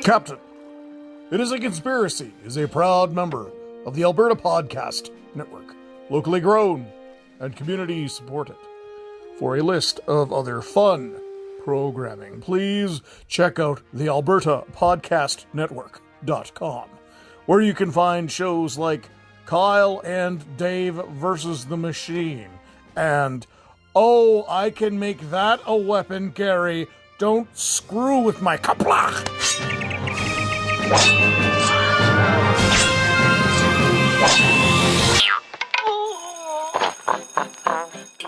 Captain, It Is a Conspiracy is a proud member of the Alberta Podcast Network, locally grown and community supported. For a list of other fun programming, please check out the albertapodcastnetwork.com, where you can find shows like Kyle and Dave versus the Machine and Oh, I Can Make That a Weapon, Gary. Don't screw with my kaplach.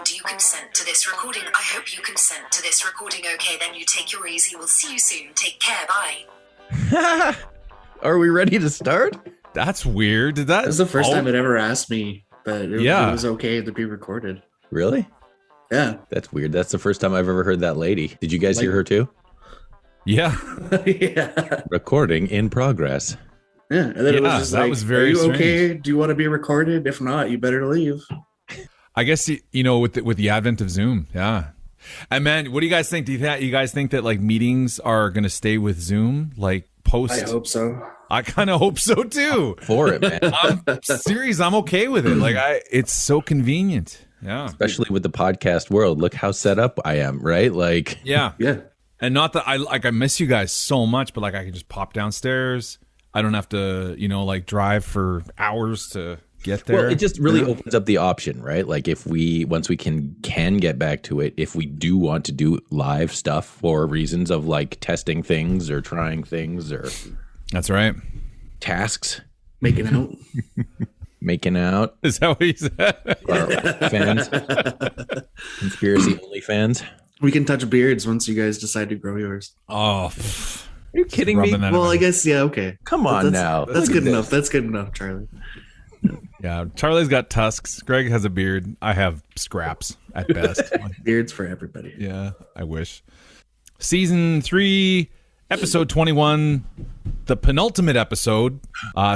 Do you consent to this recording? I hope you consent to this recording. Okay, then you take your easy. We'll see you soon. Take care. Bye. Are we ready to start? That's weird. That was the first time it ever asked me that it was okay to be recorded. Really? Yeah. That's weird. That's the first time I've ever heard that lady. Did you guys hear her too? Yeah. Yeah. Recording in progress. Yeah. And then it was just that like, was very are you strange. okay? Do you want to be recorded? If not, you better leave. I guess, with the advent of Zoom. Yeah. And man, what do you guys think? Do you guys think that like meetings are going to stay with Zoom? Like post? I hope so. I kind of hope so too. For it, man. I'm serious. I'm okay with it. Like it's so convenient. Yeah. Especially with the podcast world. Look how set up I am, right? Like, yeah. Yeah. And not that I miss you guys so much, but like I can just pop downstairs. I don't have to, drive for hours to get there. well, it just really opens up the option, right? Like if once we can get back to it, if we do want to do live stuff for reasons of like testing things or trying things or That's right. tasks, Making out. making out, Is that what you said? our fans, conspiracy only fans. We can touch beards once you guys decide to grow yours. Oh, Are you kidding me? Well, I guess, yeah, okay. Come on now. That's Look good at enough. this. That's good enough, Charlie. yeah. Charlie's got tusks. Greg has a beard. I have scraps at best. Beards for everybody. Yeah, I wish. Season 3, episode 21, the penultimate episode.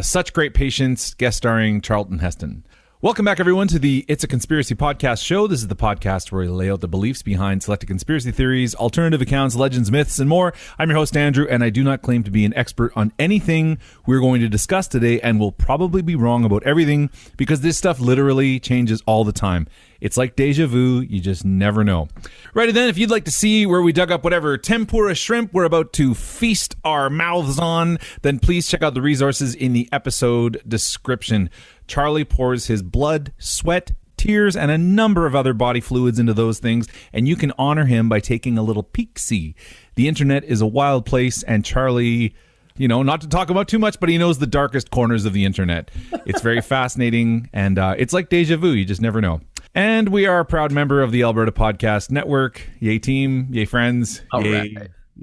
Such Great Patience, guest starring Charlton Heston. Welcome back, everyone, to the It's a Conspiracy podcast show. This is the podcast where we lay out the beliefs behind selected conspiracy theories, alternative accounts, legends, myths, and more. I'm your host, Andrew, and I do not claim to be an expert on anything we're going to discuss today, and will probably be wrong about everything because this stuff literally changes all the time. It's like deja vu. You just never know. Right then, if you'd like to see where we dug up whatever tempura shrimp we're about to feast our mouths on, then please check out the resources in the episode description. Charlie pours his blood, sweat, tears, and a number of other body fluids into those things, and you can honor him by taking a little peek-see. The internet is a wild place, and Charlie, not to talk about too much, but he knows the darkest corners of the internet. It's very fascinating, and it's like deja vu. You just never know. And we are a proud member of the Alberta Podcast Network. Yay team, yay friends, yay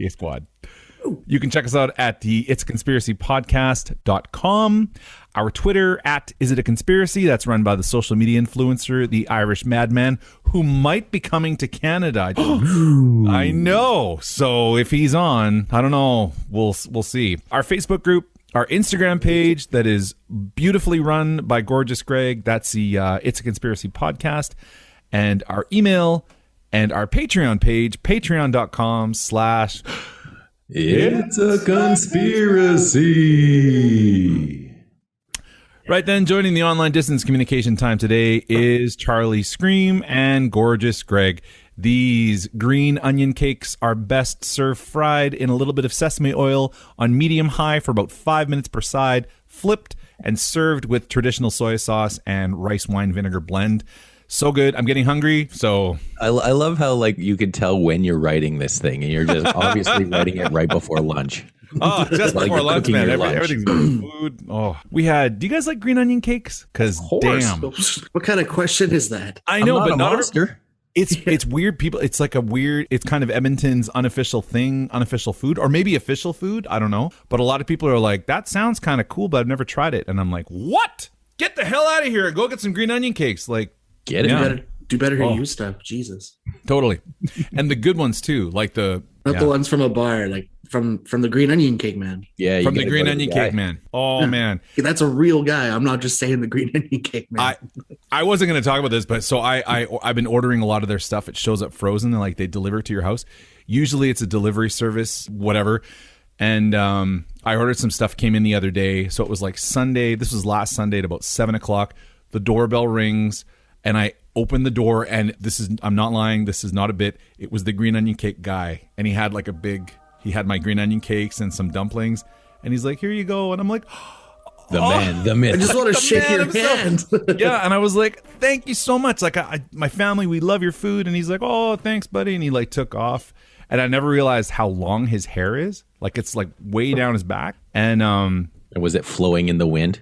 squad. You can check us out at the itsconspiracypodcast.com. Our Twitter at Is It a Conspiracy? That's run by the social media influencer, the Irish Madman, who might be coming to Canada. I know. So if he's on, I don't know. We'll see. Our Facebook group, our Instagram page that is beautifully run by Gorgeous Greg. That's the It's a Conspiracy Podcast. And our email and our Patreon page, patreon.com/... It's a conspiracy. Right then, joining the online distance communication time today is Charlie Scream and Gorgeous Greg. These green onion cakes are best served fried in a little bit of sesame oil on medium high for about 5 minutes per side, flipped and served with traditional soy sauce and rice wine vinegar blend. So good. I'm getting hungry. So I love how like you can tell when you're writing this thing and you're just obviously writing it right before lunch. Oh, just Like before you're lunch, cooking man. your lunch. Everything's good. Food. Oh, do you guys like green onion cakes? Because damn, What kind of question is that? I know, I'm but not a not monster. It's weird. People, it's like it's kind of Edmonton's unofficial food, or maybe official food. I don't know. But a lot of people are like, that sounds kind of cool, but I've never tried it. And I'm like, what? Get the hell out of here. Go get some green onion cakes. Like, Get it? Yeah. Do better here, you stuff. Jesus. Totally. And the good ones too, like the Not the ones from a bar, like from the Green Onion Cake Man. Yeah, from the Green Onion Cake Man. Oh man, that's a real guy. I'm not just saying the Green Onion Cake Man. I wasn't going to talk about this, but so I've been ordering a lot of their stuff. It shows up frozen, and like they deliver it to your house. Usually it's a delivery service, whatever. And I ordered some stuff, came in the other day. So it was like Sunday. This was last Sunday at about 7:00. The doorbell rings, and I opened the door, and I'm not lying, this is not a bit. It was the Green Onion Cake guy, and he had like he had my green onion cakes and some dumplings, and he's like, here you go. And I'm like, the man, the myth. I just want to shake your hand. Yeah, and I was like, thank you so much. Like, my family, we love your food. And he's like, oh, thanks, buddy. And he like took off. And I never realized how long his hair is. Like, it's like way down his back. And was it flowing in the wind?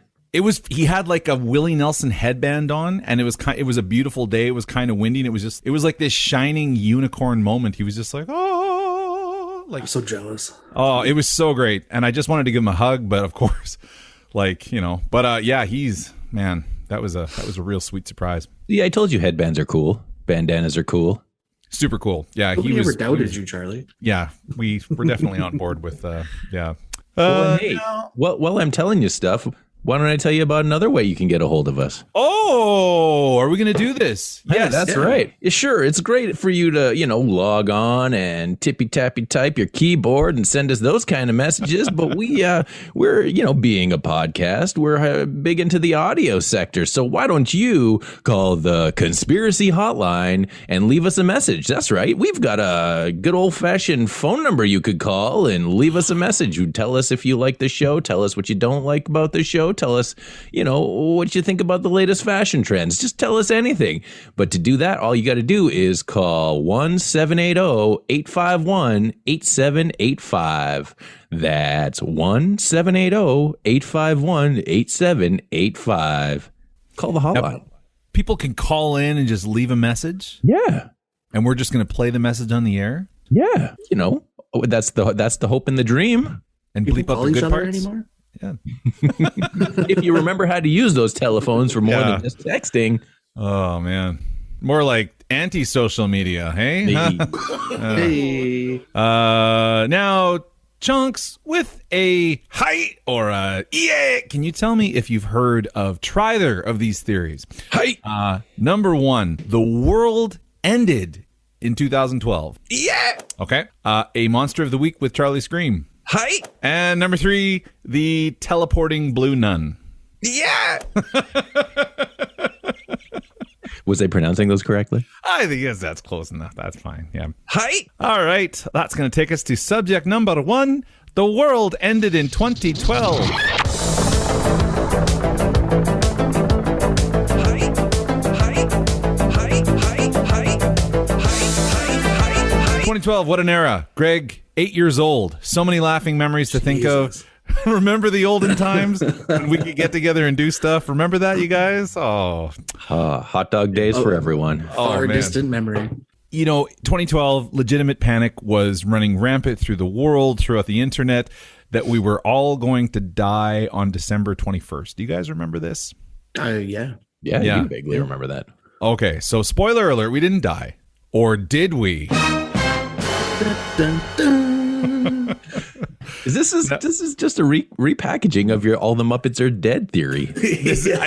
He had like a Willie Nelson headband on, and it was a beautiful day. It was kind of windy, and it was like this shining unicorn moment. He was just like, oh, like, I'm so jealous. Oh, it was so great. And I just wanted to give him a hug, but of course, like, but yeah, man, that was a real sweet surprise. Yeah, I told you headbands are cool. Bandanas are cool. Super cool. Yeah, Nobody ever doubted you, Charlie. Yeah, we're definitely on board with yeah. Well, hey, while I'm telling you stuff, why don't I tell you about another way you can get a hold of us? Oh, are we going to do this? Yes, that's right. Sure, it's great for you to, log on and tippy-tappy type your keyboard and send us those kind of messages. But we're, being a podcast, we're big into the audio sector. So why don't you call the Conspiracy Hotline and leave us a message? That's right. We've got a good old-fashioned phone number you could call and leave us a message. You tell us if you like the show. Tell us what you don't like about the show. Tell us, what you think about the latest fashion trends. Just tell us anything. But to do that, all you got to do is call 1-780-851-8785. That's 1-780-851-8785. Call the hotline. Now, people can call in and just leave a message? Yeah. And we're just going to play the message on the air? Yeah. That's the hope and the dream. And bleep up the good parts anymore? Yeah. If you remember how to use those telephones for more than just texting. Oh man, more like anti-social media, hey? Hey. Now, Chunks, with a hi or a yeah, can you tell me if you've heard of either of these theories? Hi. Number one, the world ended in 2012. Yeah. Okay. A monster of the week with Charlie Scream. Hi. And number three, the Teleporting Blue Nun. Yeah. Was I pronouncing those correctly? I think yes, that's close enough. That's fine. Yeah. Hi. All right. That's going to take us to subject number one. The world ended in 2012. 2012, what an era. Greg, 8 years old. So many laughing memories to think of. Remember the olden times when we could get together and do stuff? Remember that, you guys? Oh. Hot dog days for everyone. Far distant memory. 2012, legitimate panic was running rampant through the world, throughout the internet, that we were all going to die on December 21st. Do you guys remember this? Yeah. Yeah, you vaguely remember that. Okay, so spoiler alert, we didn't die. Or did we? Dun, dun, dun. This is just a repackaging of your all the Muppets are dead theory. It is, yeah.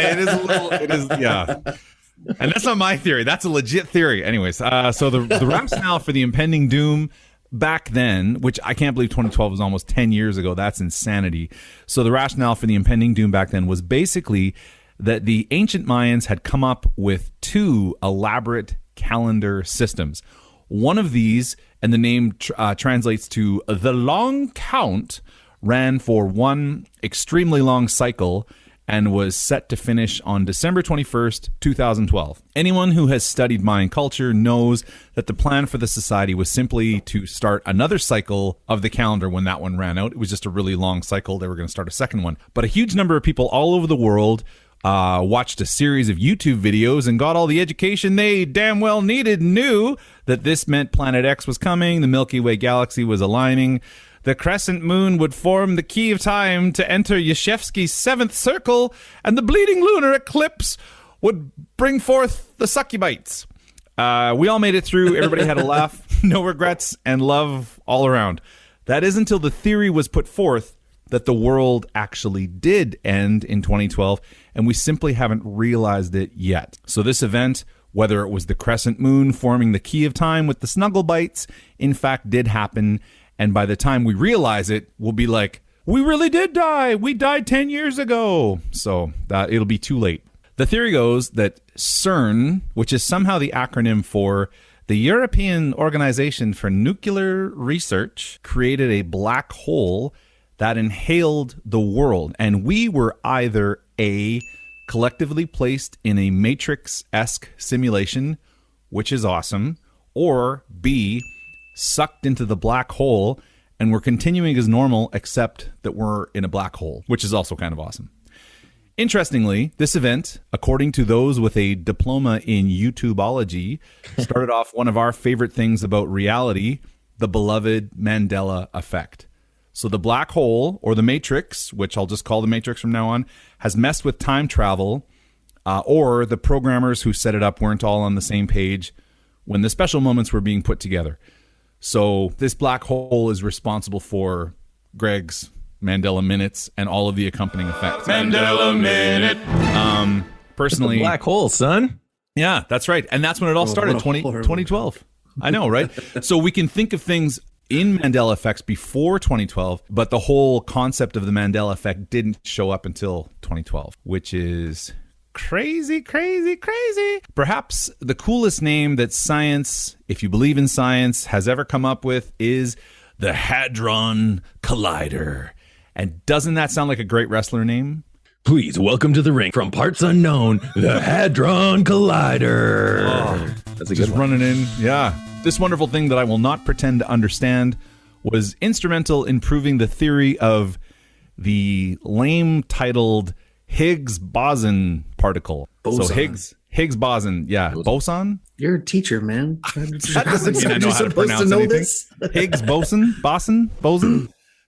And that's not my theory. That's a legit theory. Anyways, so the rationale for the impending doom back then, which I can't believe 2012 was almost 10 years ago. That's insanity. So the rationale for the impending doom back then was basically that the ancient Mayans had come up with two elaborate calendar systems. One of these, and the name translates to the long count, ran for one extremely long cycle and was set to finish on December 21st, 2012. Anyone who has studied Mayan culture knows that the plan for the society was simply to start another cycle of the calendar when that one ran out. It was just a really long cycle. They were going to start a second one. But a huge number of people all over the world watched a series of YouTube videos and got all the education they damn well needed, knew that this meant Planet X was coming, the Milky Way galaxy was aligning, the crescent moon would form the key of time to enter Yashevsky's seventh circle, and the bleeding lunar eclipse would bring forth the succubites. We all made it through. Everybody had a laugh, no regrets, and love all around. That is until the theory was put forth that the world actually did end in 2012, and we simply haven't realized it yet. So this event, whether it was the crescent moon forming the key of time with the snuggle bites, in fact did happen, and by the time we realize it, we'll be like, we really did die. We died 10 years ago. So it'll be too late. The theory goes that CERN, which is somehow the acronym for the European Organization for Nuclear Research, created a black hole that inhaled the world. And we were either A, collectively placed in a Matrix-esque simulation, which is awesome, or B, sucked into the black hole and we're continuing as normal except that we're in a black hole, which is also kind of awesome. Interestingly, this event, according to those with a diploma in YouTubeology, started off one of our favorite things about reality, the beloved Mandela effect. So the black hole, or the Matrix, which I'll just call the Matrix from now on, has messed with time travel, or the programmers who set it up weren't all on the same page when the special moments were being put together. So this black hole is responsible for Greg's Mandela minutes and all of the accompanying effects. Mandela minute. Personally, black hole, son. Yeah, that's right. And that's when it all started, 2012. I know, right? So we can think of things in Mandela effects before 2012, but the whole concept of the Mandela effect didn't show up until 2012, which is crazy, crazy, crazy. Perhaps the coolest name that science, if you believe in science, has ever come up with is the Hadron Collider. And doesn't that sound like a great wrestler name? Please welcome to the ring from parts unknown, the Hadron Collider. Oh, that's a just good one. Running in. Yeah. This wonderful thing that I will not pretend to understand was instrumental in proving the theory of the lame titled Higgs boson particle. Boson. So Higgs boson. Yeah. Boson? You're a teacher, man. That doesn't mean I know how to pronounce anything. Higgs boson.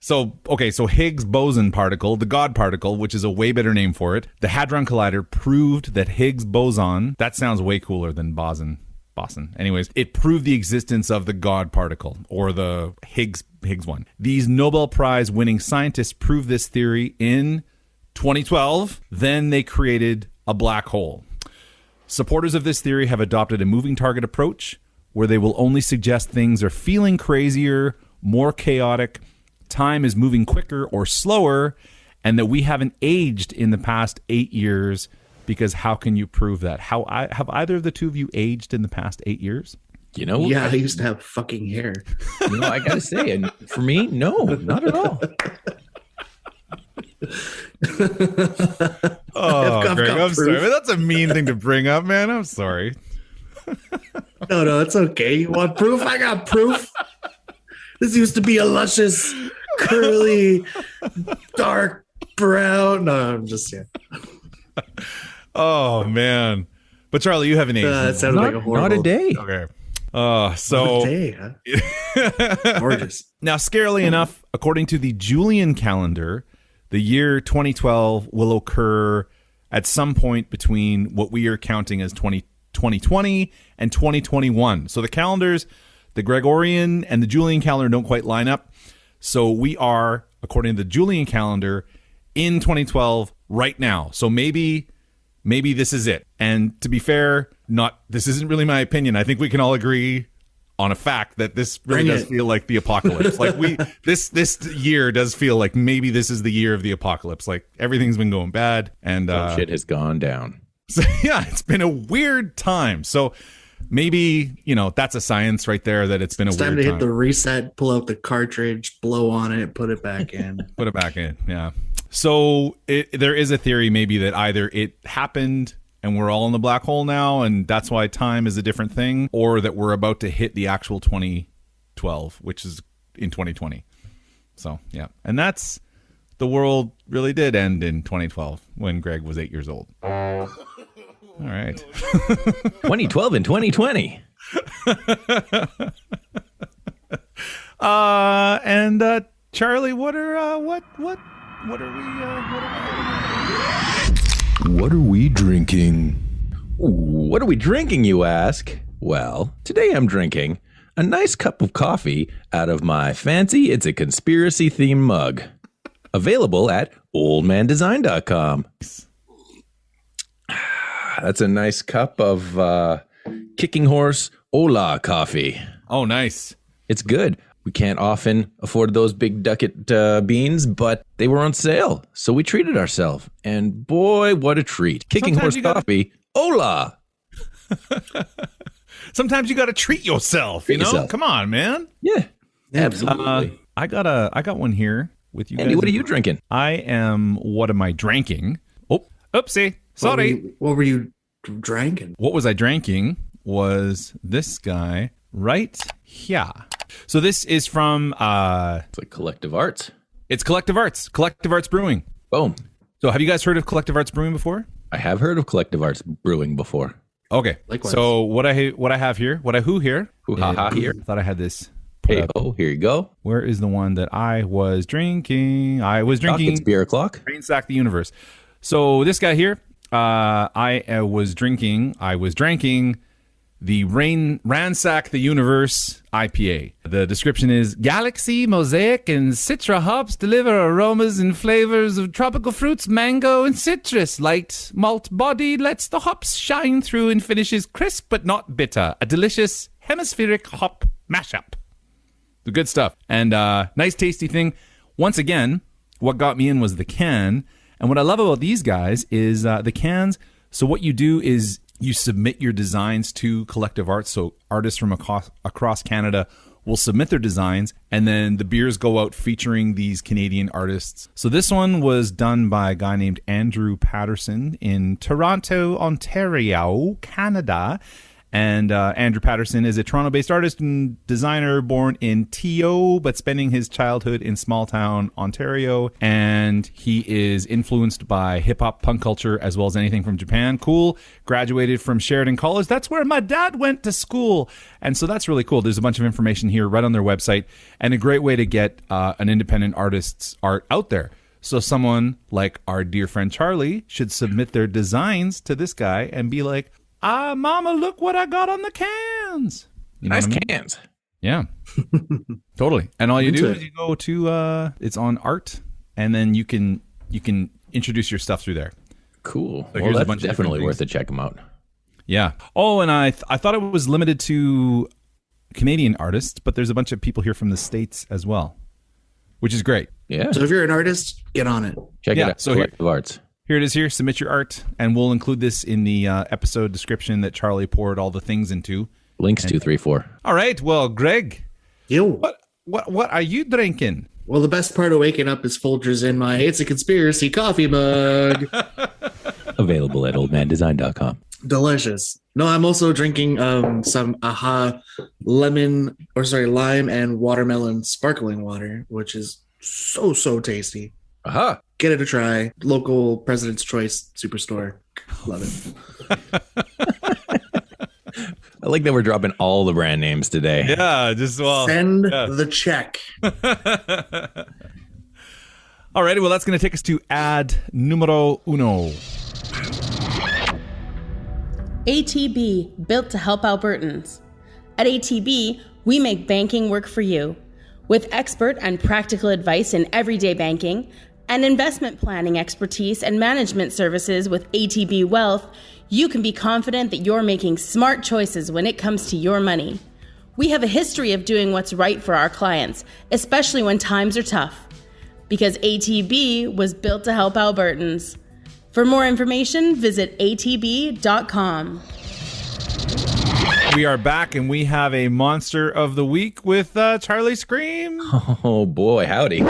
So Higgs boson particle, the God particle, which is a way better name for it. The Hadron Collider proved that Higgs boson, that sounds way cooler than boson. Anyways, it proved the existence of the God particle, or the Higgs one. These Nobel Prize winning scientists proved this theory in 2012. Then they created a black hole. Supporters of this theory have adopted a moving target approach where they will only suggest things are feeling crazier, more chaotic, time is moving quicker or slower, and that we haven't aged in the past 8 years, because how can you prove that? Have either of the two of you aged in the past 8 years? You know? Yeah, I used to have fucking hair. You know, I gotta say, and for me, no, not at all. Oh, Greg, I'm sorry. That's a mean thing to bring up, man. I'm sorry. No, it's okay. You want proof? I got proof. This used to be a luscious, curly, dark brown. No, I'm just kidding. Oh, man. But Charlie, you have an age. That sounded like a horrible... Not a day. Okay. Not a day, huh? Gorgeous. Now, scarily enough, according to the Julian calendar, the year 2012 will occur at some point between what we are counting as 2020 and 2021. So the calendars, the Gregorian and the Julian calendar don't quite line up. So we are, according to the Julian calendar, in 2012 right now. So maybe this is it. And to be fair, this isn't really my opinion. I think we can all agree on a fact that this really does feel like the apocalypse. Like this year does feel like maybe this is the year of the apocalypse. Like everything's been going bad and shit has gone down. So yeah, it's been a weird time. So maybe, that's a science right there that it's been a weird time. It's time to hit the reset, pull out the cartridge, blow on it, put it back in. Put it back in, yeah. So there is a theory maybe that either it happened and we're all in the black hole now and that's why time is a different thing, or that we're about to hit the actual 2012, which is in 2020. So, yeah. And the world really did end in 2012 when Greg was 8 years old. All right. 2012 and 2020. And Charlie, what are we drinking? What are we drinking, you ask? Well, today I'm drinking a nice cup of coffee out of my fancy It's a Conspiracy themed mug. Available at oldmandesign.com. That's a nice cup of Kicking Horse Ola coffee. Oh, nice. It's good. We can't often afford those big ducat beans, but they were on sale, so we treated ourselves. And boy, what a treat. Kicking Sometimes Horse coffee. Ola! Sometimes you got to treat yourself, you know? yourself. Come on, man. Yeah, absolutely. I got one here with you Andy, guys. what are you drinking? What am I drinking? Oh, oopsie. Sorry. What were you drinking? What was I drinking was this guy right here. So this is from It's like Collective Arts. it's Collective Arts Brewing. Boom. So have you guys heard of Collective Arts Brewing before? I have heard of Collective Arts Brewing before. Okay. Likewise. So what I have here, here. Hoo-ha-ha here. I thought I had this. put Hey, up. oh, here you go. Where is the one that I was drinking? I was It's drinking beer o'clock. Rainsack the Universe. So this guy here, I was drinking the Ransack the Universe IPA. The description is Galaxy, Mosaic, and Citra hops deliver aromas and flavors of tropical fruits, mango, and citrus. Light malt body lets the hops shine through and finishes crisp but not bitter. A delicious hemispheric hop mashup. The good stuff. And nice tasty thing. Once again, what got me in was the can. And what I love about these guys is the cans. So what you do is you submit your designs to Collective Arts. So artists from across Canada will submit their designs, and then the beers go out featuring these Canadian artists. So this one was done by a guy named Andrew Patterson in Toronto, Ontario, Canada. And Andrew Patterson is a Toronto-based artist and designer born in T.O., but spending his childhood in small-town Ontario. And he is influenced by hip-hop, punk culture, as well as anything from Japan. Cool. Graduated from Sheridan College. That's where my dad went to school. And so that's really cool. There's a bunch of information here right on their website, and a great way to get an independent artist's art out there. So someone like our dear friend Charlie should submit their designs to this guy and be like, Mama, look what I got on the cans. You know Nice what I mean? cans. Yeah, totally. And all you do Into is it. you go to it's on art, and then you can introduce your stuff through there. Cool. So Well, here's a that's bunch of definitely different worth it. Check them out. Yeah. Oh, and I thought it was limited to Canadian artists, but there's a bunch of people here from the States as well, which is great. Yeah. So if you're an artist, get on it. Check yeah, it out. so here- Collective Arts. Here it is here. Submit your art, and we'll include this in the episode description that Charlie poured all the things into. Links 2, 3, 4. All right. Well, Greg, Yo. what are you drinking? Well, the best part of waking up is Folgers in my It's a Conspiracy coffee mug. Available at oldmandesign.com. Delicious. No, I'm also drinking some lime and watermelon sparkling water, which is so tasty. Aha. Get it a try. Local President's Choice Superstore. Love it. I like that we're dropping all the brand names today. Yeah, just Send the check. All righty, well, that's going to take us to ad numero uno. ATB, built to help Albertans. At ATB, we make banking work for you. With expert and practical advice in everyday banking, and investment planning expertise and management services with ATB Wealth, you can be confident that you're making smart choices when it comes to your money. We have a history of doing what's right for our clients, especially when times are tough. Because ATB was built to help Albertans. For more information, visit atb.com. We are back, and we have a monster of the week with Charlie Scream. Oh boy, howdy.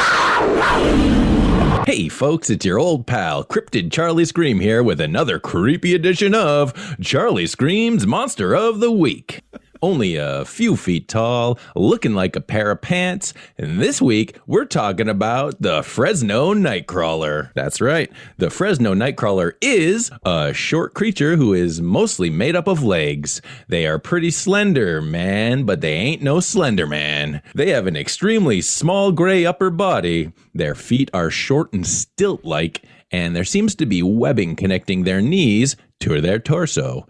Hey folks, it's your old pal, Cryptid Charlie Scream here with another creepy edition of Charlie Scream's Monster of the Week. Only a few feet tall, looking like a pair of pants, and this week we're talking about the Fresno Nightcrawler. That's right, the Fresno Nightcrawler is a short creature who is mostly made up of legs. They are pretty slender, man, but they ain't no Slender Man. They have an extremely small gray upper body. Their feet are short and stilt-like, and there seems to be webbing connecting their knees to their torso.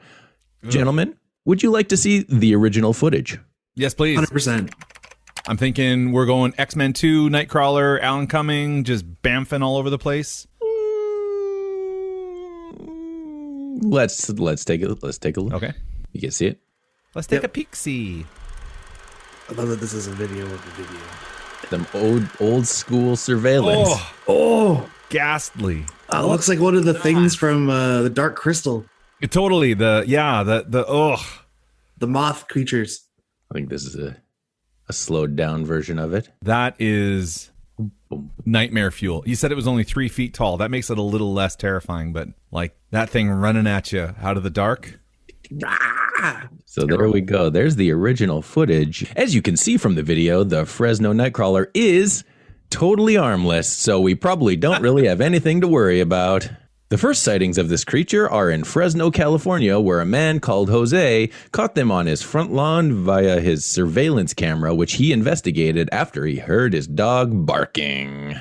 Gentlemen, would you like to see the original footage? Yes, please. 100%. I'm thinking we're going X-Men 2, Nightcrawler, Alan Cumming, just bamfing all over the place. Let's take a look. Okay. You can see it. Let's take a peek-see. I love that this is a video of the video. Them old school surveillance. Oh, Ghastly. looks like one of the things from the Dark Crystal. Totally. The moth creatures. I think this is a slowed down version of it. That is nightmare fuel. You said it was only 3 feet tall. That makes it a little less terrifying, but like that thing running at you out of the dark. So there we go. There's the original footage. As you can see from the video, the Fresno Nightcrawler is totally armless, so we probably don't really have anything to worry about. The first sightings of this creature are in Fresno, California, where a man called Jose caught them on his front lawn via his surveillance camera, which he investigated after he heard his dog barking.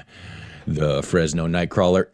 The Fresno Nightcrawler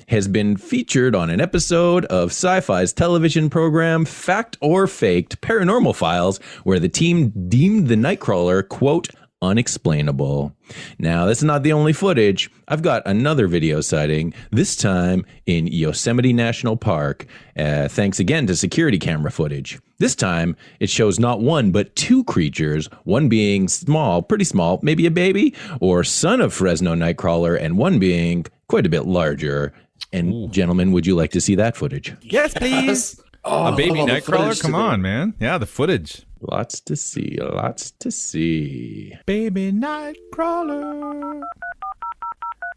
has been featured on an episode of Sci-Fi's television program Fact or Faked Paranormal Files, where the team deemed the Nightcrawler, quote, unexplainable. Now, that's not the only footage. I've got another video sighting, this time in Yosemite National Park, thanks again to security camera footage. This time, it shows not one, but two creatures, one being small, pretty small, maybe a baby, or son of Fresno Nightcrawler, and one being quite a bit larger. And gentlemen, would you like to see that footage? Yes, please. A baby Nightcrawler? Come on, man. Yeah, the footage. Lots to see, lots to see. Baby Nightcrawler.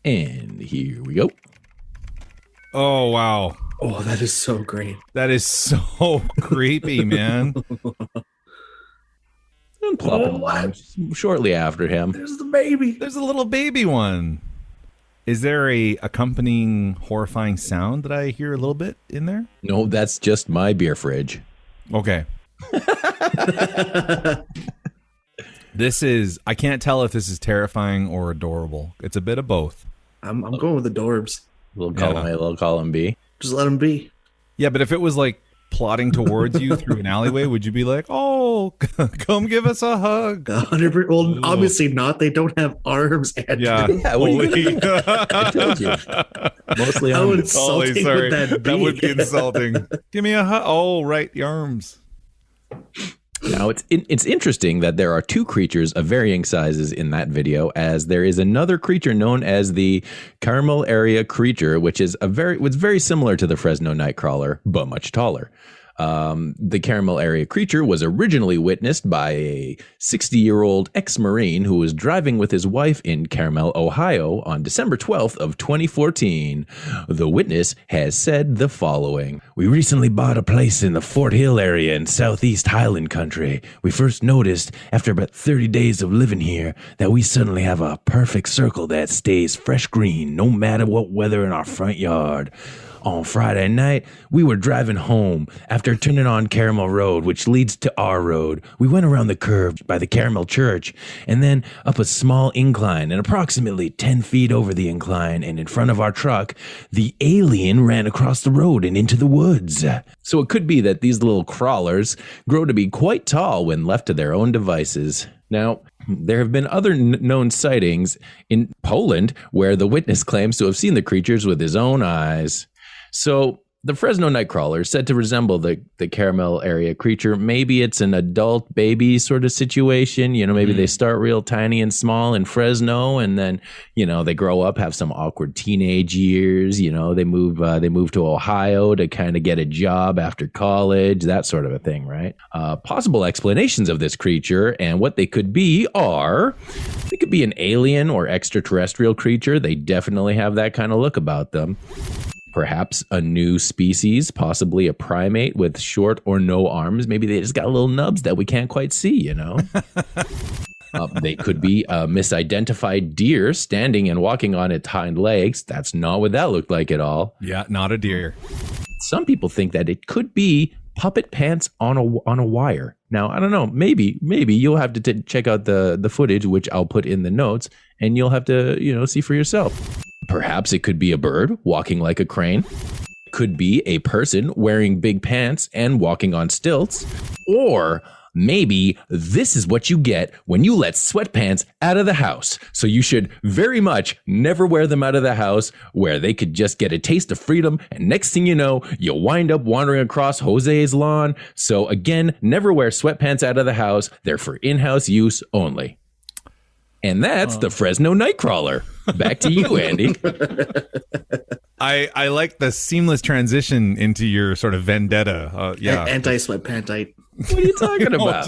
And here we go. Oh, wow. Oh, that is so great. That is so creepy, man. And plopping along shortly after him. There's the baby. There's a little baby one. Is there a accompanying horrifying sound that I hear a little bit in there? No, that's just my beer fridge. Okay. I can't tell if this is terrifying or adorable. It's a bit of both. I'm going with the Dorbs. Little column A, little column B. Just let them be. Yeah, but if it was like plodding towards you through an alleyway, would you be like, oh, come give us a hug? 100%. Well, obviously not. They don't have arms. Andrew. Yeah, what are you gonna... I told you. Mostly How on insulting would that be? That would be insulting. Give me a hug. Oh, right, the arms. Now, it's interesting that there are two creatures of varying sizes in that video, as there is another creature known as the Carmel area creature, which is very similar to the Fresno Nightcrawler, but much taller. The Carmel area creature was originally witnessed by a 60-year-old ex-Marine who was driving with his wife in Carmel, Ohio on December 12th of 2014. The witness has said the following. We recently bought a place in the Fort Hill area in southeast Highland country. We first noticed after about 30 days of living here that we suddenly have a perfect circle that stays fresh green no matter what weather in our front yard. On Friday night, we were driving home after turning on Carmel Road, which leads to our road. We went around the curve by the Carmel Church and then up a small incline, and approximately 10 feet over the incline and in front of our truck, the alien ran across the road and into the woods. So it could be that these little crawlers grow to be quite tall when left to their own devices. Now, there have been other known sightings in Poland where the witness claims to have seen the creatures with his own eyes. So the Fresno Nightcrawler is said to resemble the Carmel area creature. Maybe it's an adult baby sort of situation. You know, maybe they start real tiny and small in Fresno, and then, you know, they grow up, have some awkward teenage years. You know, they move to Ohio to kind of get a job after college, that sort of a thing, right? Possible explanations of this creature and what they could be are, they could be an alien or extraterrestrial creature. They definitely have that kind of look about them. Perhaps a new species, possibly a primate with short or no arms. Maybe they just got little nubs that we can't quite see, you know? They could be a misidentified deer standing and walking on its hind legs. That's not what that looked like at all. Yeah, not a deer. Some people think that it could be puppet pants on a wire. Now, I don't know. Maybe you'll have to check out the footage, which I'll put in the notes, and you'll have to, see for yourself. Perhaps it could be a bird walking like a crane. could be a person wearing big pants and walking on stilts. Or maybe this is what you get when you let sweatpants out of the house. So you should very much never wear them out of the house, where they could just get a taste of freedom. And next thing you know, you'll wind up wandering across Jose's lawn. So again, never wear sweatpants out of the house. They're for in-house use only. And that's the Fresno Nightcrawler. Back to you, Andy. I like the seamless transition into your sort of vendetta. Yeah, Anti-sweatpantite. What are you talking about?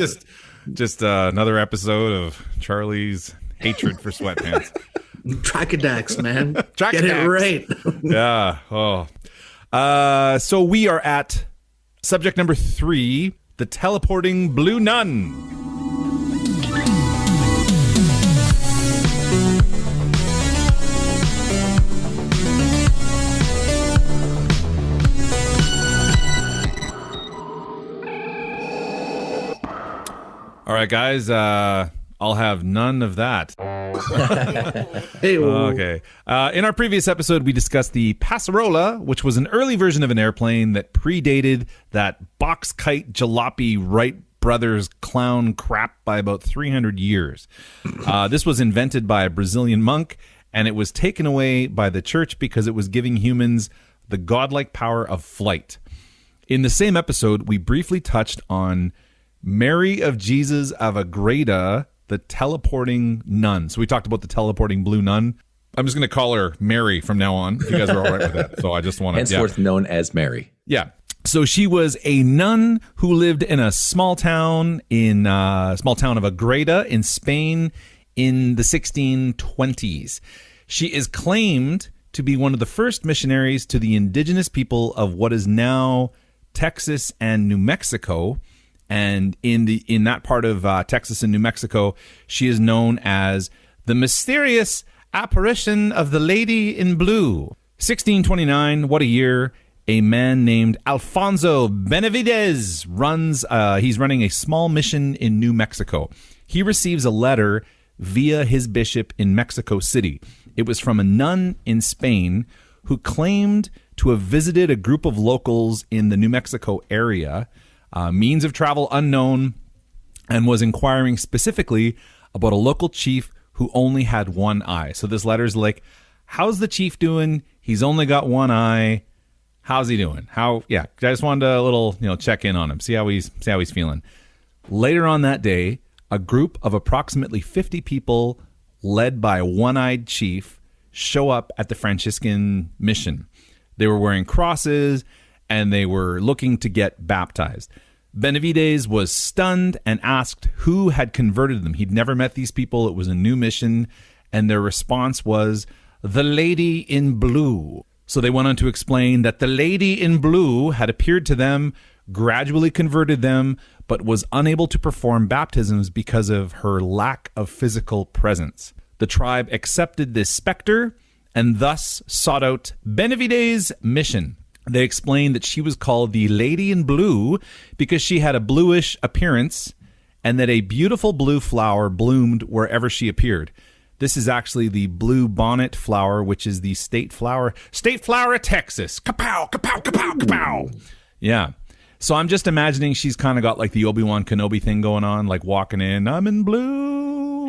Just another episode of Charlie's hatred for sweatpants. Trackodax, man. Trackodax. Get it right. Yeah. Oh. So we are at subject number 3, the Teleporting Blue Nun. All right, guys, I'll have none of that. Hey, Okay. In our previous episode, we discussed the Passarola, which was an early version of an airplane that predated that box kite jalopy Wright brothers clown crap by about 300 years. This was invented by a Brazilian monk, and it was taken away by the church because it was giving humans the godlike power of flight. In the same episode, we briefly touched on Mary of Jesus of Agrada, the Teleporting Nun. So we talked about the Teleporting Blue Nun. I'm just going to call her Mary from now on, if you guys are all right with that. So I just want to... Henceforth known as Mary. Yeah. So she was a nun who lived in a small town of Agrada in Spain in the 1620s. She is claimed to be one of the first missionaries to the indigenous people of what is now Texas and New Mexico. And in that part of Texas and New Mexico, she is known as the mysterious apparition of the Lady in Blue. 1629, what a year. A man named Alfonso Benavidez he's running a small mission in New Mexico. He receives a letter via his bishop in Mexico City. It was from a nun in Spain who claimed to have visited a group of locals in the New Mexico area, means of travel unknown, and was inquiring specifically about a local chief who only had one eye. So this letter's like, how's the chief doing? He's only got one eye. How's he doing? I just wanted a little, check in on him, see how he's feeling. Later on that day, a group of approximately 50 people led by a one-eyed chief show up at the Franciscan mission. They were wearing crosses and they were looking to get baptized. Benavidez was stunned and asked who had converted them. He'd never met these people. It was a new mission. And their response was, the Lady in Blue. So they went on to explain that the Lady in Blue had appeared to them, gradually converted them, but was unable to perform baptisms because of her lack of physical presence. The tribe accepted this specter and thus sought out Benavidez's mission. They explained that she was called the Lady in Blue because she had a bluish appearance and that a beautiful blue flower bloomed wherever she appeared. This is actually the blue bonnet flower, which is the state flower of Texas. Kapow, kapow, kapow, kapow. Yeah. So I'm just imagining she's kind of got like the Obi-Wan Kenobi thing going on, like walking in, I'm in blue.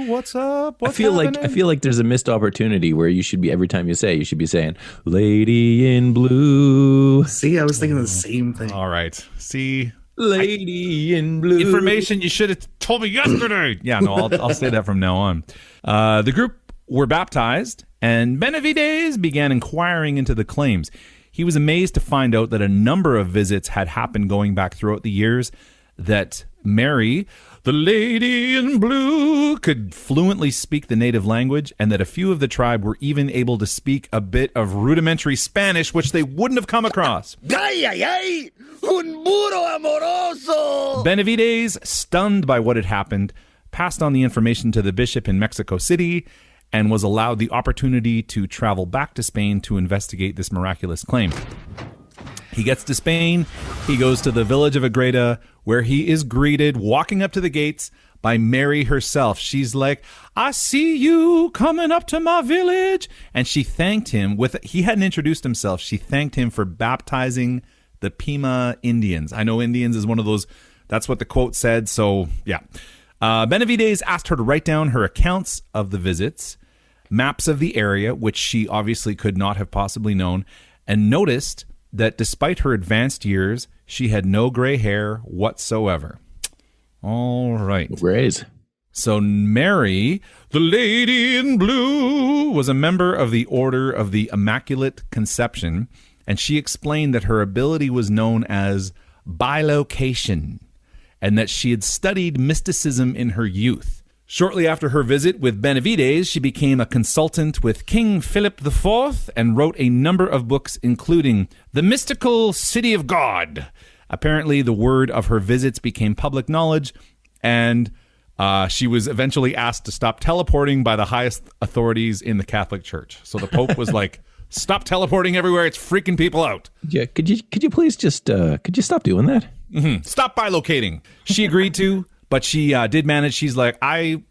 What's up? What's happening? I feel like there's a missed opportunity where you should be, every time you should be saying, Lady in Blue. See, I was thinking the same thing. All right. See, Lady in Blue. Information you should have told me yesterday. Yeah, no, I'll say that from now on. The group were baptized, and Benavidez began inquiring into the claims. He was amazed to find out that a number of visits had happened going back throughout the years, that Mary, the Lady in Blue, could fluently speak the native language, and that a few of the tribe were even able to speak a bit of rudimentary Spanish, which they wouldn't have come across. ¡Ay, ay, ay! ¡Un muro amoroso! Benavidez, stunned by what had happened, passed on the information to the bishop in Mexico City and was allowed the opportunity to travel back to Spain to investigate this miraculous claim. He gets to Spain. He goes to the village of Agrada, where he is greeted walking up to the gates by Mary herself. She's like, I see you coming up to my village. And she thanked him he hadn't introduced himself. She thanked him for baptizing the Pima Indians. I know Indians is one of those, that's what the quote said. So yeah. Benavides asked her to write down her accounts of the visits, maps of the area, which she obviously could not have possibly known, and noticed that despite her advanced years, she had no gray hair whatsoever. All right. Grays. So Mary, the Lady in Blue, was a member of the Order of the Immaculate Conception, and she explained that her ability was known as bilocation, and that she had studied mysticism in her youth. Shortly after her visit with Benavides, she became a consultant with King Philip IV and wrote a number of books, including The Mystical City of God. Apparently, the word of her visits became public knowledge, and she was eventually asked to stop teleporting by the highest authorities in the Catholic Church. So the Pope was like, stop teleporting everywhere. It's freaking people out. Yeah, could you please just could you stop doing that? Mm-hmm. Stop bilocating. She agreed to, but she did manage. She's like, the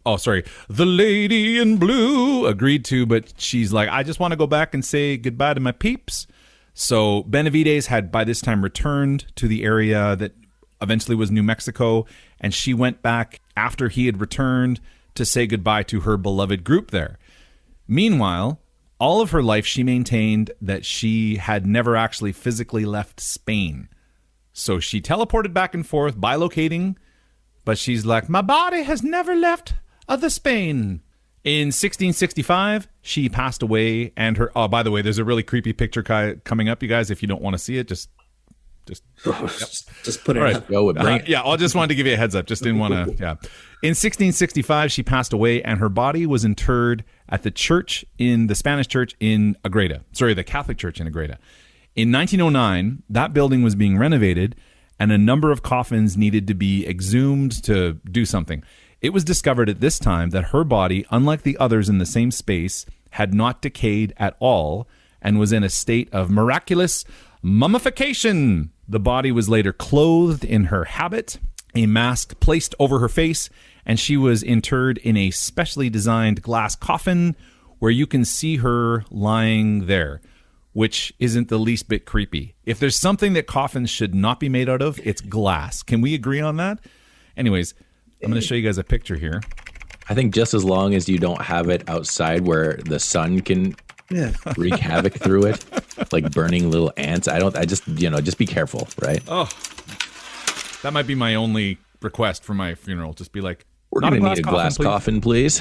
Lady in Blue agreed to, but she's like, I just want to go back and say goodbye to my peeps. So Benavides had by this time returned to the area that eventually was New Mexico, and she went back after he had returned to say goodbye to her beloved group there. Meanwhile, all of her life she maintained that she had never actually physically left Spain. So she teleported back and forth, bilocating, but she's like, my body has never left the Spain. In 1665, she passed away, and her... Oh, by the way, there's a really creepy picture coming up, you guys. If you don't want to see it, just put it up. Go with yeah, I just wanted to give you a heads up. Just didn't want to... Yeah. In 1665, she passed away, and her body was interred at the church the Spanish church in Agrada. Sorry, the Catholic church in Agrada. In 1909, that building was being renovated, and a number of coffins needed to be exhumed to do something. It was discovered at this time that her body, unlike the others in the same space, had not decayed at all and was in a state of miraculous mummification. The body was later clothed in her habit, a mask placed over her face, and she was interred in a specially designed glass coffin where you can see her lying there, which isn't the least bit creepy. If there's something that coffins should not be made out of, it's glass. Can we agree on that? Anyways, I'm going to show you guys a picture here. I think just as long as you don't have it outside where the sun can wreak havoc through it, like burning little ants. Just be careful, right? Oh, that might be my only request for my funeral. Just be like, we're going to need a glass coffin, please.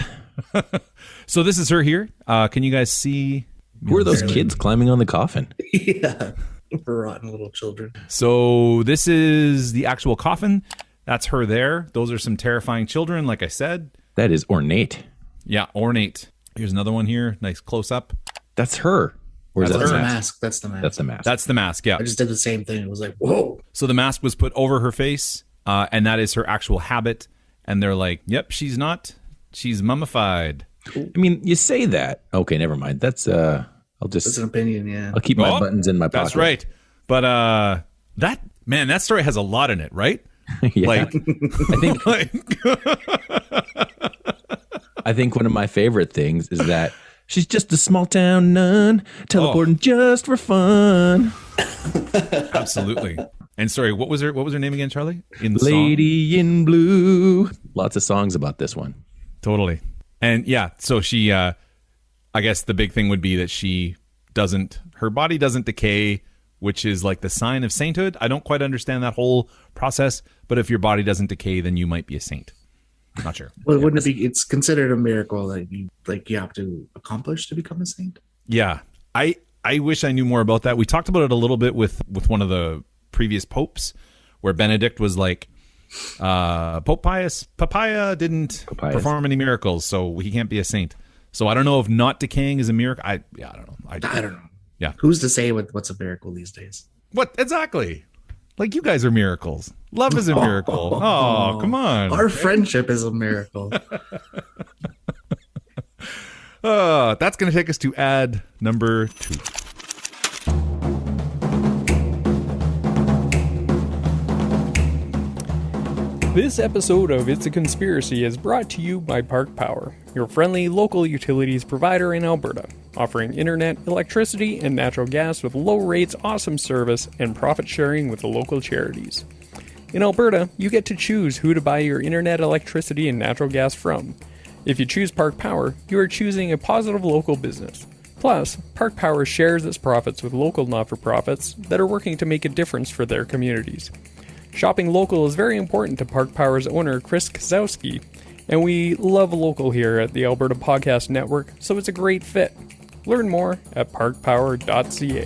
So this is her here. Can you guys see? Who are those kids climbing on the coffin? Yeah, rotten little children. So this is the actual coffin. That's her there. Those are some terrifying children, like I said. That is ornate. Yeah, ornate. Here's another one here. Nice close up. That's her. Or is That's that the mask. That's the mask. That's the mask. That's the mask, yeah. I just did the same thing. It was like, whoa. So the mask was put over her face, and that is her actual habit. And they're like, yep, she's not. She's mummified. I mean, you say that. Okay, never mind. That's an opinion, yeah. I'll keep my buttons in my pocket. That's right. But that story has a lot in it, right? Yeah. Like, I think one of my favorite things is that she's just a small town nun teleporting just for fun. Absolutely. And sorry, what was her name again, Charlie? Lady in Blue. Lots of songs about this one. Totally. And yeah, so she I guess the big thing would be that her body doesn't decay, which is like the sign of sainthood. I don't quite understand that whole process, but if your body doesn't decay, then you might be a saint. I'm not sure. Well, wouldn't it be? It's considered a miracle that you have to accomplish to become a saint. Yeah, I wish I knew more about that. We talked about it a little bit with one of the previous popes, where Benedict was like, Pope Papaya didn't perform any miracles, so he can't be a saint. So I don't know if not decaying is a miracle. I don't know. I don't know. Yeah. Who's to say what's a miracle these days? What exactly? Like, you guys are miracles. Love is a miracle. Oh, come on. Our friendship is a miracle. That's going to take us to ad number 2. This episode of It's a Conspiracy is brought to you by Park Power, your friendly local utilities provider in Alberta, offering internet, electricity, and natural gas with low rates, awesome service, and profit sharing with the local charities. In Alberta, you get to choose who to buy your internet, electricity, and natural gas from. If you choose Park Power, you are choosing a positive local business. Plus, Park Power shares its profits with local not-for-profits that are working to make a difference for their communities. Shopping local is very important to Park Power's owner, Chris Kozowski, and we love local here at the Alberta Podcast Network, so it's a great fit. Learn more at parkpower.ca.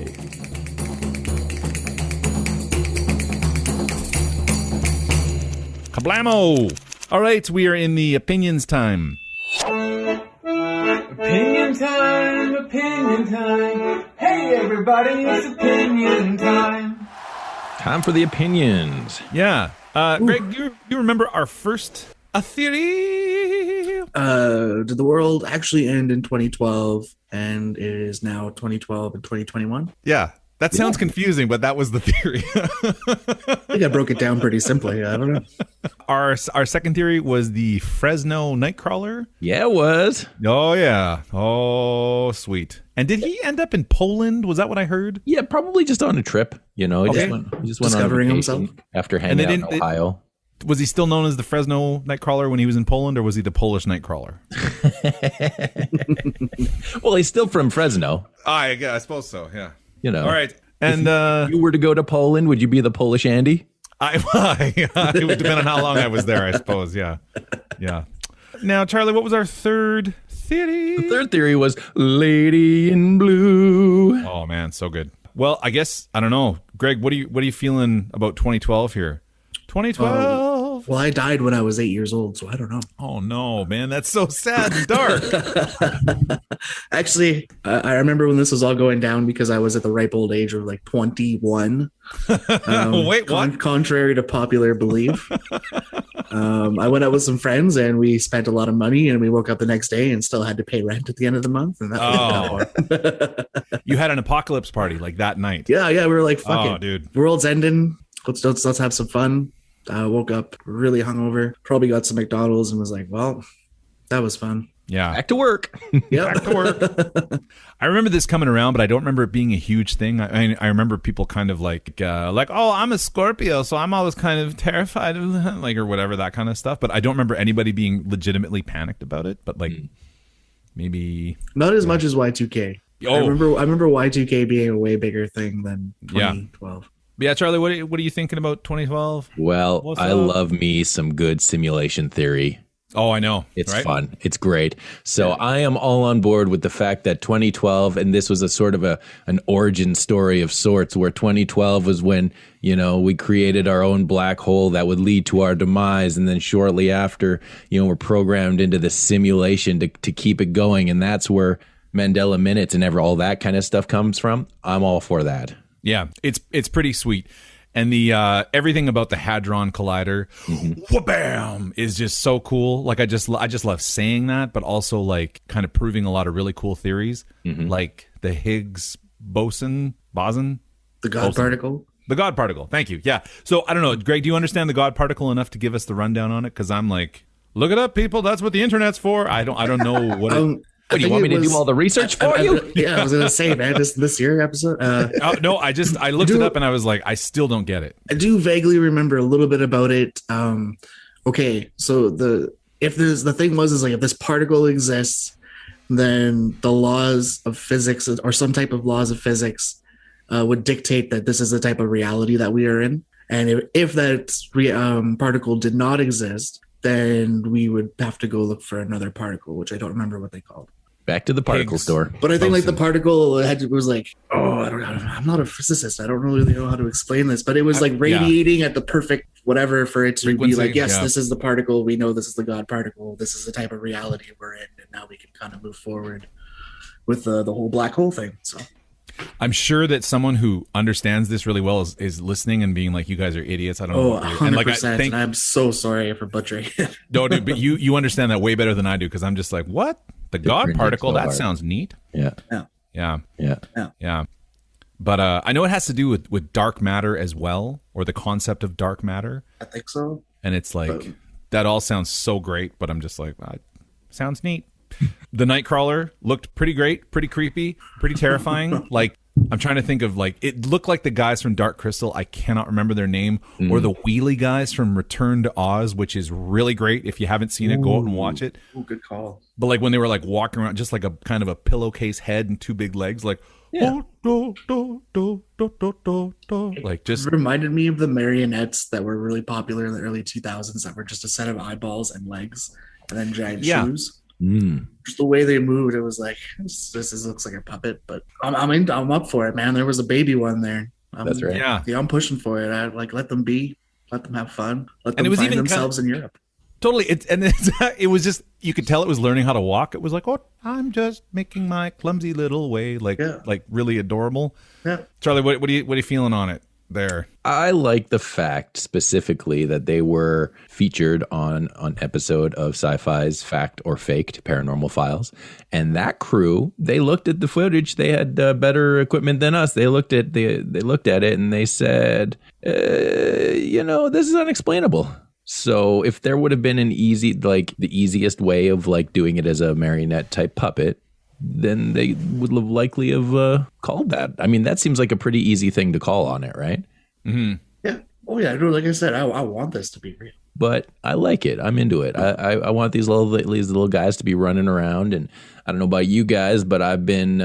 Kablamo! All right, we are in the opinions time. Opinion time, opinion time. Hey everybody, it's opinion time. Time for the opinions. Yeah. Greg, you remember our first theory? Did the world actually end in 2012 and it is now 2012 and 2021? Yeah. That sounds confusing, but that was the theory. I think I broke it down pretty simply. I don't know. Our second theory was the Fresno Nightcrawler. Yeah, it was. Oh, yeah. Oh, sweet. And did he end up in Poland? Was that what I heard? Yeah, probably just on a trip. You know, he just went Discovering on himself after hanging out in Ohio. Was he still known as the Fresno Nightcrawler when he was in Poland, or was he the Polish Nightcrawler? Well, he's still from Fresno. I suppose so, yeah. You know. All right. And if you were to go to Poland, would you be the Polish Andy? It would depend on how long I was there, I suppose. Yeah. Yeah. Now, Charlie, what was our third theory? The third theory was Lady in Blue. Oh, man. So good. Well, I guess, I don't know. Greg, what are you feeling about 2012 here? 2012. Well, I died when I was 8 years old, so I don't know. Oh, no, man. That's so sad and dark. Actually, I remember when this was all going down because I was at the ripe old age of like 21. Wait, what? Contrary to popular belief. I went out with some friends and we spent a lot of money and we woke up the next day and still had to pay rent at the end of the month. And that You had an apocalypse party like that night. Yeah. We were like, fuck it. Dude. World's ending. Let's have some fun. Woke up really hungover, probably got some McDonald's and was like, well, that was fun. Yeah. Back to work. Yeah. Back to work. I remember this coming around, but I don't remember it being a huge thing. I remember people kind of like, oh, I'm a Scorpio, so I'm always kind of terrified of that, like, or whatever, that kind of stuff. But I don't remember anybody being legitimately panicked about it. But like, maybe not as much as Y2K. Oh. I remember Y2K being a way bigger thing than 2012. Yeah, Charlie, what are you thinking about 2012? Well, I love me some good simulation theory. Oh, I know. It's right? fun. It's great. So I am all on board with the fact that 2012, and this was a sort of an origin story of sorts, where 2012 was when, you know, we created our own black hole that would lead to our demise. And then shortly after, you know, we're programmed into the simulation to keep it going. And that's where Mandela minutes and all that kind of stuff comes from. I'm all for that. Yeah, it's pretty sweet. And the everything about the Hadron Collider, wha-bam, is just so cool. Like I just love saying that, but also like kind of proving a lot of really cool theories, like the Higgs boson, the God particle. The God particle. Thank you. Yeah. So I don't know, Greg, do you understand the God particle enough to give us the rundown on it? Because I'm like, look it up, people. That's what the internet's for. I don't know what. What, do you want me to do all the research for you? Yeah, I was going to say, man, this year episode. No, I looked it up and I was like, I still don't get it. I do vaguely remember a little bit about it. Okay, so if this particle exists, then the laws of physics or some type of laws of physics would dictate that this is the type of reality that we are in. And if that particle did not exist, then we would have to go look for another particle, which I don't remember what they called. Back to the particle store. But I think like the particle was like, I'm not a physicist. I don't really know how to explain this, but it was like radiating at the perfect whatever for it to frequency, be like, yes, this is the particle. We know this is the God particle. This is the type of reality we're in. And now we can kind of move forward with the whole black hole thing. So I'm sure that someone who understands this really well is listening and being like, you guys are idiots. I don't know. 100%. And I'm so sorry for butchering it. No, dude, but you understand that way better than I do, because I'm just like, what? The God particle? That sounds neat. Yeah. Yeah. But I know it has to do with dark matter as well, or the concept of dark matter. I think so. And it's like, that all sounds so great, but I'm just like, sounds neat. The Nightcrawler looked pretty great, pretty creepy, pretty terrifying. Like, I'm trying to think of, like, it looked like the guys from Dark Crystal. I cannot remember their name. Or the wheelie guys from Return to Oz, which is really great. If you haven't seen it, go out and watch it. Ooh, good call. But like when they were like walking around, just like a kind of a pillowcase head and two big legs, like, like just It reminded me of the marionettes that were really popular in the early 2000s that were just a set of eyeballs and legs and then giant shoes. Just the way they moved, it was like, this looks like a puppet, but I'm up for it, man. There was a baby one there. That's right. Yeah, I'm pushing for it. I like, let them be, let them have fun, let them And it was find even themselves in Europe. totally. It was just, you could tell it was learning how to walk. It was like, oh, I'm just making my clumsy little way, like really adorable. Yeah, Charlie, what are you feeling on it there? I like the fact specifically that they were featured on an episode of Sci-Fi's Fact or Faked Paranormal Files, and that crew, they looked at the footage. They had better equipment than us. They looked at it and they said, this is unexplainable. So if there would have been an easy, like the easiest way of like doing it as a marionette type puppet, then they would have likely have called that. I mean, that seems like a pretty easy thing to call on it, right? Mm-hmm. Yeah. Oh yeah. Like I said, I want this to be real. But I like it. I'm into it. I want these little guys to be running around. And I don't know about you guys, but I've been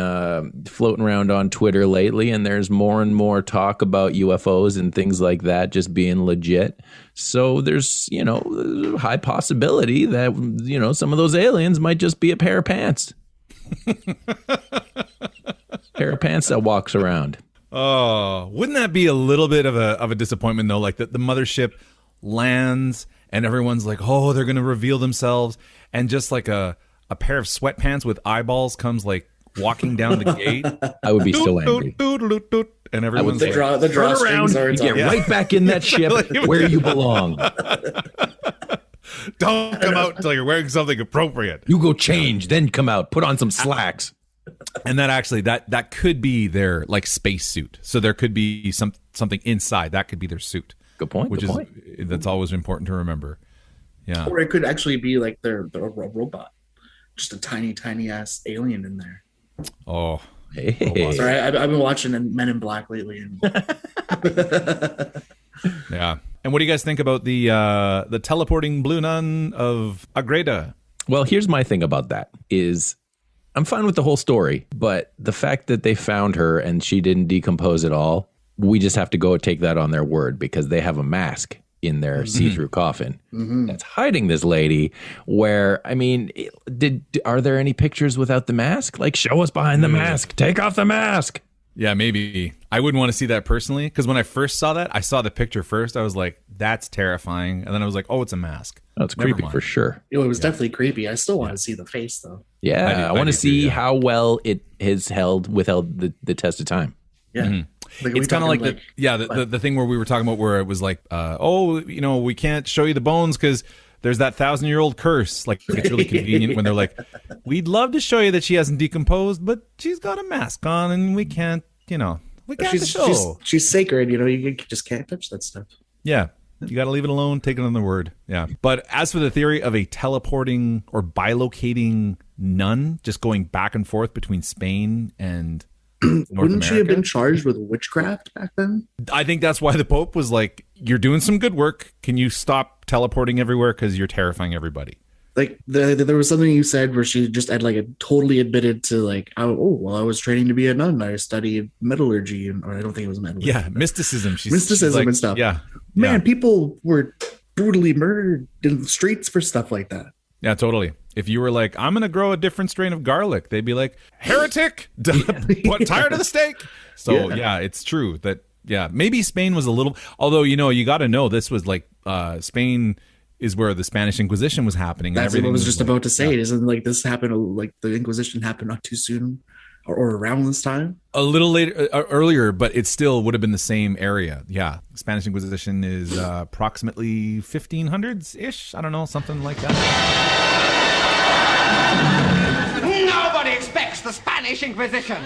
floating around on Twitter lately, and there's more and more talk about UFOs and things like that just being legit. So there's, a high possibility that, some of those aliens might just be a pair of pants. Pair of pants that walks around. Oh, wouldn't that be a little bit of a disappointment though? Like the mothership lands and everyone's like, oh, they're gonna reveal themselves, and just like a pair of sweatpants with eyeballs comes like walking down the gate. I would be so angry. And everyone's the drawstrings are you get right back in that ship where you belong. Don't come out until you're wearing something appropriate. You go change, then come out. Put on some slacks. And that actually, that could be their like space suit. So there could be something inside. That could be their suit. Good point. That's always important to remember. Yeah. Or it could actually be like their robot. Just a tiny ass alien in there. Oh. Hey. Sorry, I've been watching Men in Black lately. And... Yeah. And what do you guys think about the teleporting blue nun of Agrada? Well, here's my thing about that is I'm fine with the whole story, but the fact that they found her and she didn't decompose at all, we just have to go take that on their word, because they have a mask in their see-through coffin that's hiding this lady. Where, I mean, are there any pictures without the mask? Like, show us behind the mask. Take off the mask. Yeah, maybe. I wouldn't want to see that personally, because when I first saw that, I saw the picture first. I was like, that's terrifying. And then I was like, oh, it's a mask. Oh, it's creepy for sure. It was definitely creepy. I still want to see the face, though. Yeah, I want to see how well it has held the test of time. Yeah. Mm-hmm. Like, it's kind of like the thing where we were talking about where it was like, we can't show you the bones because there's that 1,000-year-old curse. Like, it's really convenient when they're like, we'd love to show you that she hasn't decomposed, but she's got a mask on and we can't, we can't show. She's sacred, you just can't touch that stuff. Yeah. You got to leave it alone. Take it on the word. Yeah. But as for the theory of a teleporting or bilocating nun just going back and forth between Spain and North Wouldn't America, she have been charged with witchcraft back then? I think that's why the Pope was like, you're doing some good work. Can you stop teleporting everywhere? Because you're terrifying everybody. Like there was something you said where she just had totally admitted to like, I was training to be a nun. I studied metallurgy, or I don't think it was metallurgy. Yeah, mysticism. She's and stuff. Yeah, man, people were brutally murdered in the streets for stuff like that. Yeah, totally. If you were like, I'm going to grow a different strain of garlic, they'd be like, heretic, tired of the steak. So yeah, it's true that maybe Spain was a little. Although you got to know this was like Spain is where the Spanish Inquisition was happening. That's what I was just about to say. It isn't like this happened, like the Inquisition happened not too soon or around this time? A little later, earlier, but it still would have been the same area. Yeah. Spanish Inquisition is approximately 1500s-ish. I don't know, something like that. Nobody expects the Spanish Inquisition.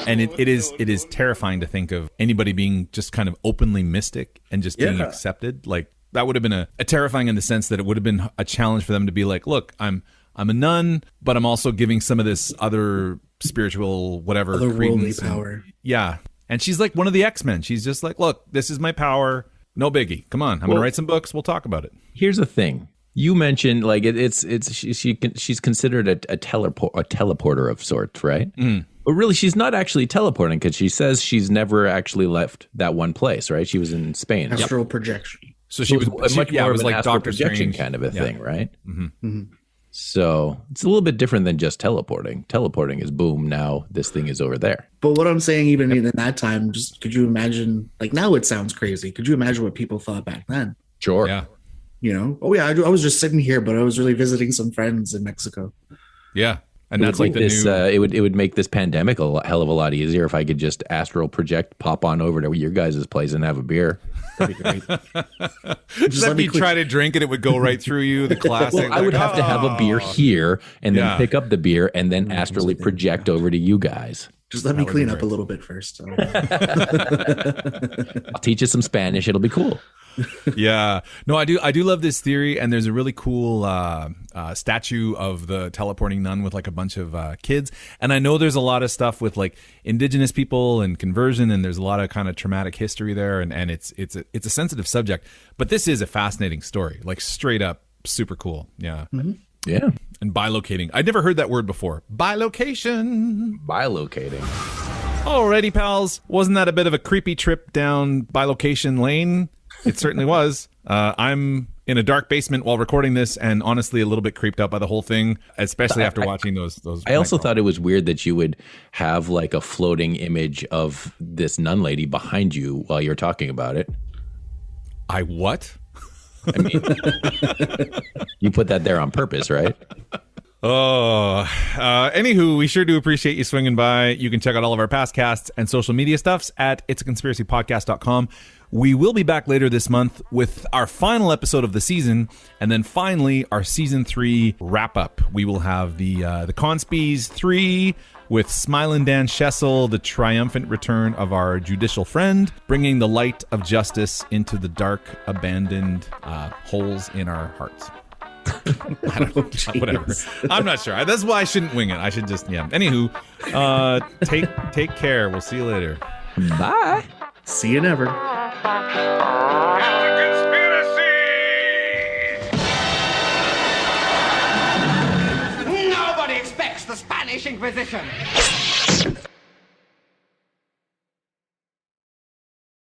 And it is terrifying to think of anybody being just kind of openly mystic and just being accepted. Like, that would have been a terrifying in the sense that it would have been a challenge for them to be like, look, I'm a nun, but I'm also giving some of this other spiritual whatever otherworldly power. Yeah. And she's like one of the X-Men. She's just like, look, this is my power. No biggie. Come on. I'm going to write some books. We'll talk about it. Here's the thing. You mentioned like she's considered a teleporter of sorts, right? Mm. But really, she's not actually teleporting because she says she's never actually left that one place, right? She was in Spain. Astral projection. So she was much more it of was an like astral Doctor projection Strange kind of a thing, right? Mm-hmm. Mm-hmm. So it's a little bit different than just teleporting. Teleporting is boom, now this thing is over there. But what I'm saying, even in that time, just could you imagine? Like now, it sounds crazy. Could you imagine what people thought back then? Sure. Yeah. You know, oh yeah, I was just sitting here, but I was really visiting some friends in Mexico. Yeah. And that's like the this, new... it would make this pandemic a hell of a lot easier if I could just astral project, pop on over to your guys' place and have a beer. That'd be great. Just let me try to drink and it would go right through you. The classic. Well, I would have to have a beer here and then pick up the beer and then Mm-hmm. astrally project over to you guys. Just let me clean up a little bit first. I'll teach you some Spanish. It'll be cool. Yeah. No, I do love this theory, and there's a really cool statue of the teleporting nun with like a bunch of kids. And I know there's a lot of stuff with like indigenous people and conversion, and there's a lot of kind of traumatic history there, and it's a sensitive subject. But this is a fascinating story, like straight up super cool. Yeah. Mm-hmm. Yeah. And bilocating. I'd never heard that word before. Bilocation. Bilocating. Alrighty, pals. Wasn't that a bit of a creepy trip down bilocation lane? It certainly was. I'm in a dark basement while recording this, and honestly, a little bit creeped out by the whole thing, especially after watching those. I also thought it was weird that you would have like a floating image of this nun lady behind you while you're talking about it. I what? I mean, you put that there on purpose, right? Anywho, we sure do appreciate you swinging by. You can check out all of our past casts and social media stuffs at it'saconspiracypodcast.com. We will be back later this month with our final episode of the season, and then finally our season 3 wrap up. We will have the Conspies 3 with Smilin' Dan Schessel, the triumphant return of our judicial friend, bringing the light of justice into the dark, abandoned holes in our hearts. I don't know, whatever. I'm not sure. That's why I shouldn't wing it. I should just, yeah. Anywho, take care. We'll see you later. Bye. See you never. Nobody expects the Spanish Inquisition.